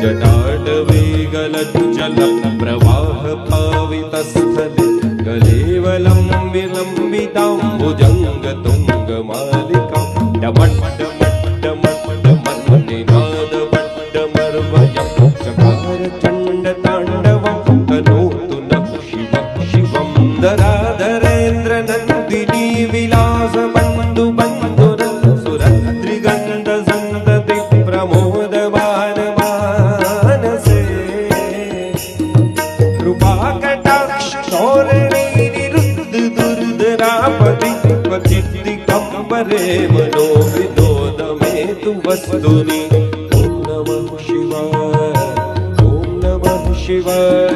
जटाटवीगलज्जल प्रवाह पावितस्थले कलेवलं विलम्बितां भुजङ्गतुङ्गमालिकां डमड्डमड्डमड्डमन्निनादवड्डमर्वयं चकारचण्डताण्डवं तनोतु नः शिवः शिवं धराधरेन्द्रनन्दिनी विलासबन्धुबन्धुर सुरद्रिगन्धसन्तति प्रमोदभानमानसे कृपाकटाक्षोरणी निरुद्धदुर्धरापति क्वचिद्दिगम्बरे मनो विनोदमेतु वस्तुनि ॐ नमः शिवाय ॐ नमः शिवाय।